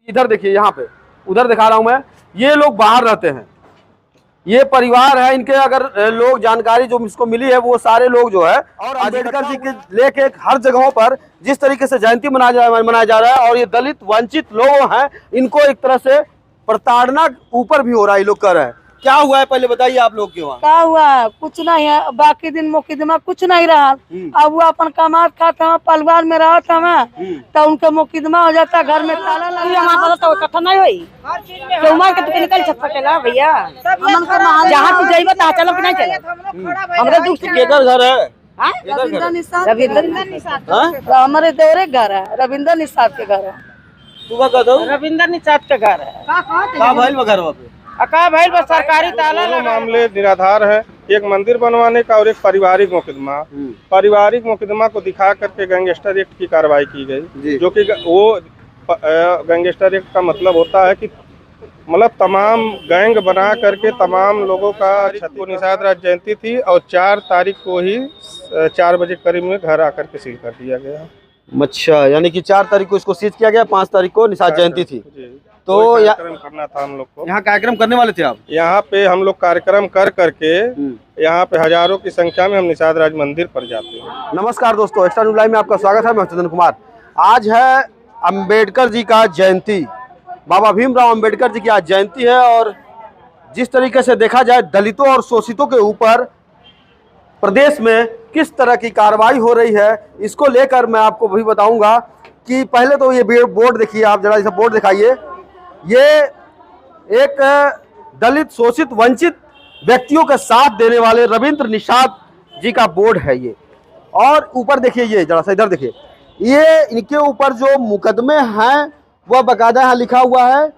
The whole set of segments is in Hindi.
इधर देखिए, यहाँ पे उधर दिखा रहा हूं मैं, ये लोग बाहर रहते हैं, ये परिवार है इनके। अगर लोग जानकारी जो इसको मिली है, वो सारे लोग जो है और अम्बेडकर जी के लेके हर जगहों पर जिस तरीके से जयंती मनाया जा रहा है, और ये दलित वंचित लोग हैं, इनको एक तरह से प्रताड़ना ऊपर भी हो रहा है, ये लोग कर रहे हैं। क्या हुआ है पहले बताइए आप लोग के वहाँ? क्या हुआ है? कुछ नहीं है, बाकी दिन मुकदमा कुछ नहीं रहा। अब वो अपन कमात खाता परिवार में रहा था, तो उनका मुकदमा हो जाता, घर में ताला लगा तो इकट्ठा नहीं हुई तो उमर के तो निकल सकेला भैया। जहाँ तू जाइबा तहाँ चलो कि नहीं चलो। हमारे दुख से केकर घर है? हमारे देवरे घर है, रविंद्र निषाद के घर है। तू क्या कहता हूँ? रविंद्र निषाद के घर है। क्या भाई घर वहाँ पे? अका भाई बस सरकारी ताला दोनों मामले निराधार है। एक मंदिर बनवाने का और एक पारिवारिक मुकदमा। पारिवारिक मुकदमा को दिखा करके गैंगस्टर एक्ट की कार्रवाई की गई, जो कि वो गैंगस्टर एक्ट का मतलब होता है कि मतलब तमाम गैंग बना करके तमाम लोगों का को निषाद राज जयंती थी, और 4 तारीख को ही 4 बजे करीब में घर आकर के सील कर दिया गया। अच्छा, यानी कि 4 तारीख को इसको सीज किया गया, 5 तारीख को निषाद जयंती थी। तो कार्यक्रम करना था हम लोग को। यहाँ कार्यक्रम करने वाले थे आप? यहाँ पे हम लोग कार्यक्रम कर करके यहाँ पे हजारों की संख्या में हम निषाद राज मंदिर पर जाते हैं। नमस्कार दोस्तों, एक्स्ट्रा न्यूज़ लाइव में आपका स्वागत है। मैं चंदन कुमार। आज है अंबेडकर जी का जयंती, बाबा भीमराव अंबेडकर जी की आज जयंती है, और जिस तरीके से देखा जाए दलितों और शोषितों के ऊपर प्रदेश में किस तरह की कार्रवाई हो रही है, इसको लेकर मैं आपको भी बताऊंगा। कि पहले तो ये बोर्ड देखिए, आप जरा इसे बोर्ड दिखाइए। ये एक दलित शोषित वंचित व्यक्तियों का साथ देने वाले रविंद्र निषाद जी का बोर्ड है ये। और ऊपर देखिए, ये जरा सा इधर देखिए, ये इनके ऊपर जो मुकदमे हैं वह बाकायदा यहाँ लिखा हुआ है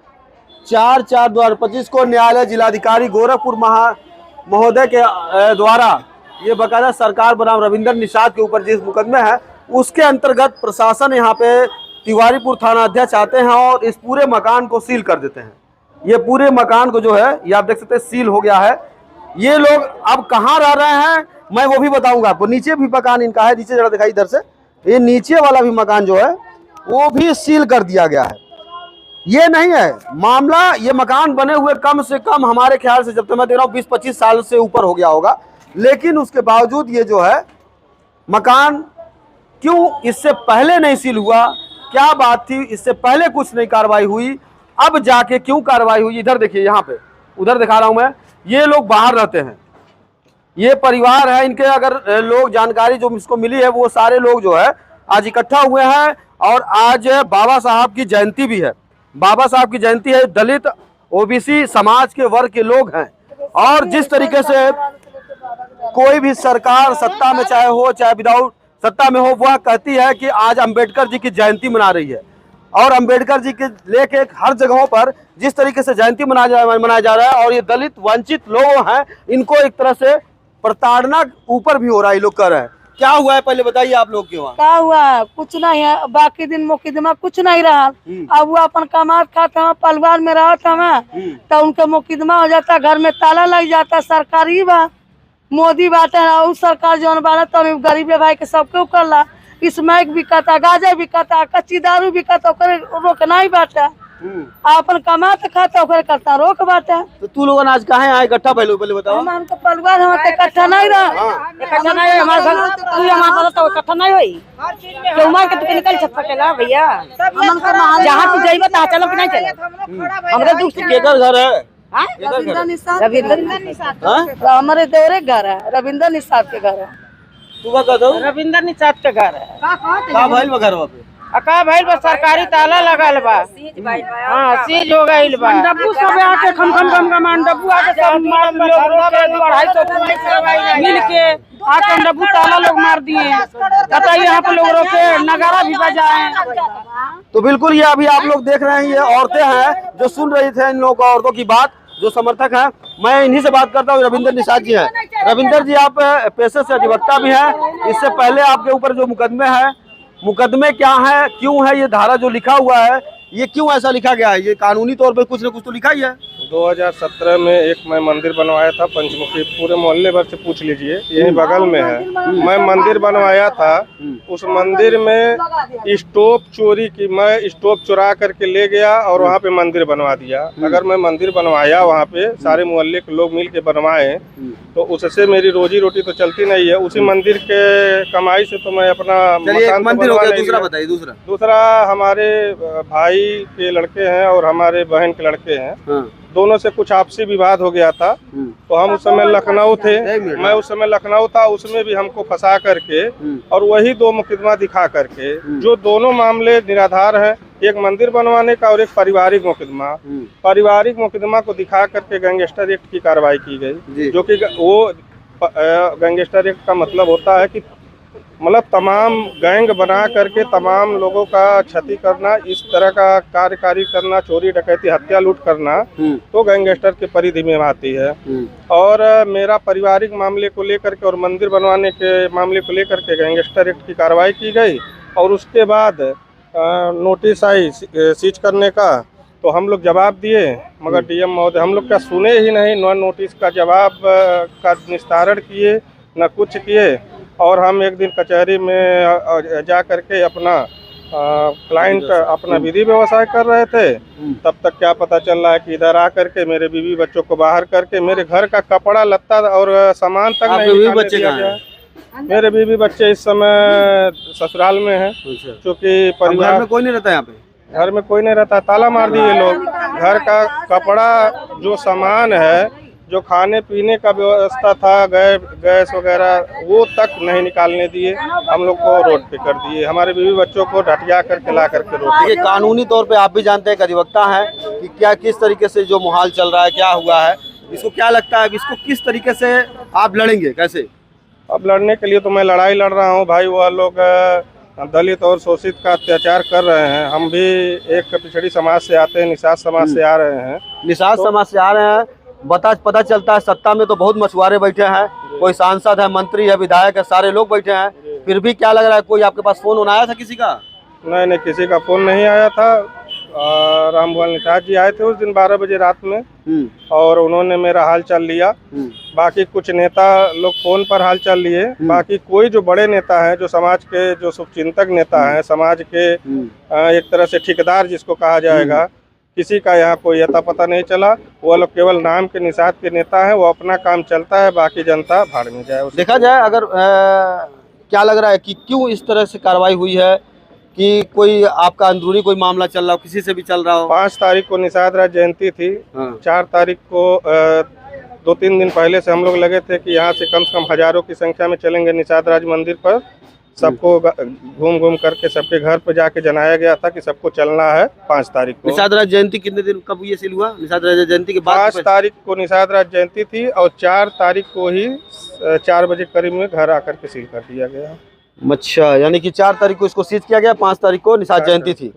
4/4/2025 को न्यायालय जिलाधिकारी गोरखपुर महोदय के द्वारा ये बाकायदा सरकार बनाम रविंद्र निषाद के ऊपर जिस मुकदमे है, उसके अंतर्गत प्रशासन यहाँ पे तिवारीपुर थाना अध्यक्ष आते हैं और इस पूरे मकान को सील कर देते हैं। ये पूरे मकान को जो है, ये आप देख सकते हैं, सील हो गया है। ये लोग अब कहाँ रह रहे हैं मैं वो भी बताऊंगा आपको। नीचे भी मकान इनका है, नीचे जरा दिखाई इधर से, ये नीचे वाला भी मकान जो है वो भी सील कर दिया गया है। ये नहीं है मामला, ये मकान बने हुए कम से कम हमारे ख्याल से, जब तक मैं देख रहा हूँ, 20-25 साल से ऊपर हो गया होगा। लेकिन उसके बावजूद ये जो है मकान क्यों इससे पहले नहीं सील हुआ, क्या बात थी, इससे पहले कुछ नहीं कार्रवाई हुई, अब जाके क्यों कार्रवाई हुई? इधर देखिए, यहाँ पे उधर दिखा रहा हूं मैं, ये लोग बाहर रहते हैं, ये परिवार है इनके। अगर लोग जानकारी जो इसको मिली है, वो सारे लोग जो है आज इकट्ठा हुए हैं, और आज बाबा साहब की जयंती भी है। बाबा साहब की जयंती है, दलित ओबीसी समाज के वर्ग के लोग हैं। और जिस तरीके से कोई भी सरकार सत्ता में चाहे हो चाहे विदाउट सत्ता में हो, वह कहती है कि आज अंबेडकर जी की जयंती मना रही है, और अंबेडकर जी के लेके हर जगहों पर जिस तरीके से जयंती मनाया जा रहा है, और ये दलित वंचित लोग हैं, इनको एक तरह से प्रताड़ना ऊपर भी हो रहा है, ये लोग कर रहे हैं। क्या हुआ है पहले बताइए आप लोग के वहाँ? क्या हुआ है? कुछ नहीं है, बाकी दिन मुकदमा कुछ नहीं रहा। अब वो अपन कमात खाता परिवार में रहा था, तो उनका मुकदमा हो जाता, घर में ताला लग जाता। सरकारी बा, मोदी बात है, और सरकार जो बात तो गरीब भाई के सबके करला। स्मैक बिकता, गाजा बिकता, कच्ची दारू बिकता, रोकना ही बाटा। अपन कमाते खाता करता रोक बाटा। तो तू लोगों ने आज कहाँ आए इकट्ठा? पहले बताओ। हमको परिवार हमारे इकट्ठा नहीं रहा, इकट्ठा नहीं हमारे तो इकट्ठा नहीं हुई तो उमर के तो निकल सकेला भैया। जहाँ तू जाइबा तहाँ चलो कि नहीं चलो। हमारे दुख से केकर घर है? रविंद्र निषाद हमारे देवरे घर है, रविंद्र निषाद के घर है। तू क्या कहता हूँ? रविंद्र निषाद के घर है। क्या भाई घर वहाँ पे? अका भाई बस सरकारी ताला लगल बा, हाँ सीज हो गई बा। डब्बू सब आके खम डब्बू आके सब मिल के आके डब्बू ताला लोग मार दिए। बताइए यहाँ पे लोग रोके, नगारा भी बजाए। तो बिल्कुल ये अभी आप लोग देख रहे हैं, ये औरतें हैं जो सुन रही थे इन लोगों औरतों की बात, जो समर्थक हैं। मैं इन्हीं से बात करता हूँ। रविंद्र निषाद जी हैं। रविंद्र जी, आप पेशे से अधिवक्ता भी हैं। इससे पहले आपके ऊपर जो मुकदमे हैं, मुकदमे क्या है, क्यों है, ये धारा जो लिखा हुआ है, ये क्यों ऐसा लिखा गया है? ये कानूनी तौर पे कुछ न कुछ तो लिखा ही है। 2017 में एक मैं मंदिर बनवाया था पंचमुखी, पूरे मोहल्ले भर से पूछ लीजिए, यही बगल में है। मैं मंदिर बनवाया था, उस मंदिर में स्टोव चोरी की, मैं स्टोव चुरा करके ले गया और वहाँ पे मंदिर बनवा दिया। अगर मैं मंदिर बनवाया वहाँ पे, सारे मोहल्ले के लोग मिल के बनवाए, तो उससे मेरी रोजी रोटी तो चलती नहीं है। उसी मंदिर के कमाई से तो मैं अपना मकान मंदिर हो गया। दूसरा बताइए। दूसरा हमारे भाई के लड़के हैं और हमारे बहन के लड़के हैं, दोनों से कुछ आपसी विवाद हो गया था। तो हम उस समय लखनऊ थे, मैं उस समय लखनऊ था, उसमें भी हमको फंसा करके और वही 2 मुकदमा दिखा करके, जो दोनों मामले निराधार हैं, एक मंदिर बनवाने का और एक पारिवारिक मुकदमा को दिखा करके गैंगस्टर एक्ट की कार्रवाई की गई। जो कि वो गैंगस्टर एक्ट का मतलब होता है कि मतलब तमाम गैंग बना करके तमाम लोगों का क्षति करना, इस तरह का कार्यकारी करना, चोरी डकैती हत्या लूट करना, तो गैंगस्टर के परिधि में आती है। और मेरा पारिवारिक मामले को लेकर के और मंदिर बनवाने के मामले को लेकर के गैंगस्टर एक्ट की कार्रवाई की गई। और उसके बाद नोटिस आई सीज करने का, तो हम लोग जवाब दिए, मगर डीएम महोदय हम लोग का सुने ही नहीं, न नोटिस का जवाब का निस्तारण किए, न कुछ किए। और हम एक दिन कचहरी में जा करके अपना क्लाइंट अपना विधि व्यवसाय कर रहे थे, तब तक क्या पता चल रहा है कि इधर आकर के मेरे बीवी बच्चों को बाहर करके मेरे घर का कपड़ा लत्ता और सामान तक नहीं निकालने दिया गया। मेरे बीवी बच्चे इस समय ससुराल में हैं, क्योंकि परिवार में कोई नहीं रहता, यहाँ पे घर में कोई नहीं रहता, ताला मार दिए लोग। घर का कपड़ा, जो सामान है, जो खाने पीने का व्यवस्था था, गैस वगैरह, वो तक नहीं निकालने दिए, हम लोग को रोड पे कर दिए। हमारे बीवी बच्चों को ढटिया करके ला करके रोड पे। कानूनी तौर पे आप भी जानते हैं, एक अधिवक्ता हैं, कि क्या किस तरीके से जो माहौल चल रहा है, क्या हुआ है, इसको क्या लगता है, इसको किस तरीके से आप लड़ेंगे, कैसे? अब लड़ने के लिए तो मैं लड़ाई लड़ रहा हूँ भाई। वह लोग दलित और शोषित का अत्याचार कर रहे हैं। हम भी एक पिछड़ी समाज से आते हैं, निषाद समाज से आ रहे हैं। निषाद समाज से आ रहे हैं, पता चलता है सत्ता में तो बहुत मछुआरे बैठे हैं, कोई सांसद है, मंत्री है, विधायक है, सारे लोग बैठे हैं, फिर भी क्या लग रहा है, कोई आपके पास फोन आया था किसी का? नहीं, किसी का फोन नहीं आया था। रामभुवन निषाद जी आए थे उस दिन 12 बजे रात में, और उन्होंने मेरा हाल चाल लिया। बाकी कुछ नेता लोग फोन पर हाल चाल लिए, बाकी कोई जो बड़े नेता हैं, जो समाज के जो शुभचिंतक नेता हैं, समाज के एक तरह से ठेकेदार जिसको कहा जाएगा, किसी का यहाँ कोई अता पता नहीं चला। वो लोग केवल नाम के निषाद के नेता हैं, वो अपना काम चलता है, बाकी जनता भाड़ में जाए। देखा जाए अगर क्या लग रहा है कि क्यों इस तरह से कार्रवाई हुई है, कि कोई आपका अंदरूनी कोई मामला चल रहा हो, किसी से भी चल रहा हो? 5 तारीख को निषाद राज जयंती थी। 4 तारीख को 2-3 दिन पहले से हम लोग लगे थे कि यहाँ से कम हजारों की संख्या में चलेंगे निषाद राज मंदिर पर। सबको घूम करके सबके घर पर जाके जनाया गया था कि सबको चलना है 5 तारीख को। निषाद राज जयंती कितने दिन कब ये सील हुआ? निषाद राज जयंती के बाद 5 तारीख को निषाद राज जयंती थी, और 4 तारीख को ही 4 बजे करीब में घर आकर के सील कर दिया गया। अच्छा, यानी कि 4 तारीख को इसको सीज किया गया, 5 तारीख को निषाद जयंती थी।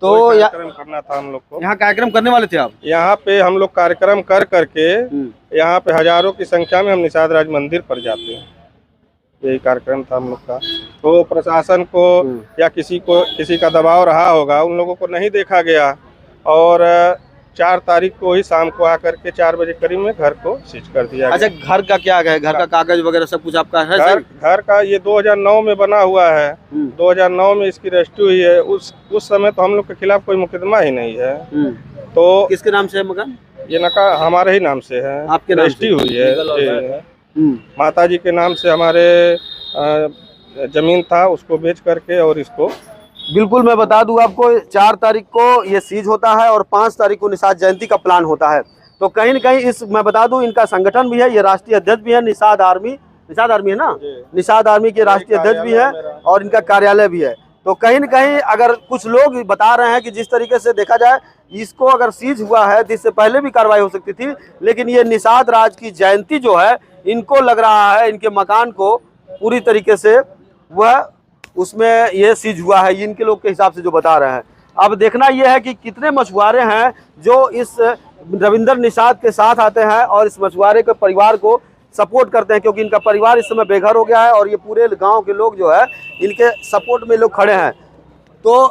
तो कार्यक्रम करना था हम लोग को। यहाँ कार्यक्रम करने वाले थे आप? यहाँ पे हम लोग कार्यक्रम कर करके यहाँ पे हजारों की संख्या में हम निषाद राज मंदिर पर जाते हैं, यही कार्यक्रम था हम लोग का। तो प्रशासन को या किसी का दबाव रहा होगा, उन लोगों को नहीं देखा गया, और 4 तारीख को ही शाम को आकर के 4 बजे करीब में घर को सीज कर दिया। अच्छा, घर का क्या है? घर का कागज वगैरह सब कुछ आपका है? घर का ये 2009 में बना हुआ है, 2009 में इसकी रजिस्ट्री हुई है। उस समय तो हम लोग के खिलाफ कोई मुकदमा ही नहीं है। तो किसके नाम से है मकान? ये नका हमारे ही नाम से है, आपके रजिस्ट्री हुई है। माता जी के नाम से हमारे जमीन था, उसको बेच करके और इसको। बिल्कुल, मैं बता दूं आपको, 4 तारीख को ये सीज होता है और 5 तारीख को निषाद जयंती का प्लान होता है। तो कहीं न कहीं मैं बता दूं, इनका संगठन भी है, ये राष्ट्रीय अध्यक्ष भी है, निषाद आर्मी है ना, निषाद आर्मी के राष्ट्रीय अध्यक्ष भी है, और इनका कार्यालय भी है। तो कहीं न कहीं अगर कुछ लोग बता रहे हैं कि जिस तरीके से देखा जाए, इसको अगर सीज हुआ है तो इससे पहले भी कार्रवाई हो सकती थी, लेकिन ये निषाद राज की जयंती जो है, इनको लग रहा है इनके मकान को पूरी तरीके से वह उसमें ये सीज हुआ है, इनके लोग के हिसाब से जो बता रहे हैं। अब देखना यह है कि कितने मछुआरे हैं जो इस रविंदर निषाद के साथ आते हैं और इस मछुआरे के परिवार को सपोर्ट करते हैं, क्योंकि इनका परिवार इस समय बेघर हो गया है और ये पूरे गांव के लोग जो है इनके सपोर्ट में लोग खड़े हैं। तो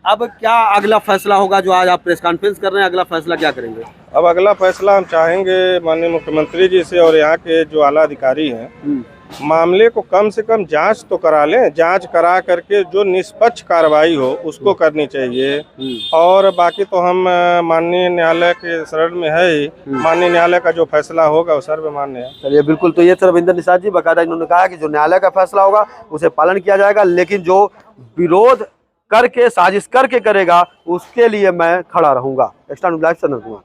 अब क्या अगला फैसला होगा जो आज आप प्रेस कॉन्फ्रेंस कर रहे हैं, अगला फैसला क्या करेंगे? अब अगला फैसला हम चाहेंगे माननीय मुख्यमंत्री जी से और यहाँ के जो आला अधिकारी हैं, मामले को कम से कम जांच तो करा लें। जांच करा करके जो निष्पक्ष कार्रवाई हो उसको करनी चाहिए। और बाकी तो हम माननीय न्यायालय के शरण में है ही, माननीय न्यायालय का जो फैसला होगा वो सर्वमान्य है। चलिए बिल्कुल, तो ये सर रविंद्र निषाद जी बकायदा इन्होंने कहा कि जो न्यायालय का फैसला होगा उसे पालन किया जाएगा, लेकिन जो विरोध करके साजिश करके करेगा उसके लिए मैं खड़ा रहूंगा। Extra news live Chandan Kumar.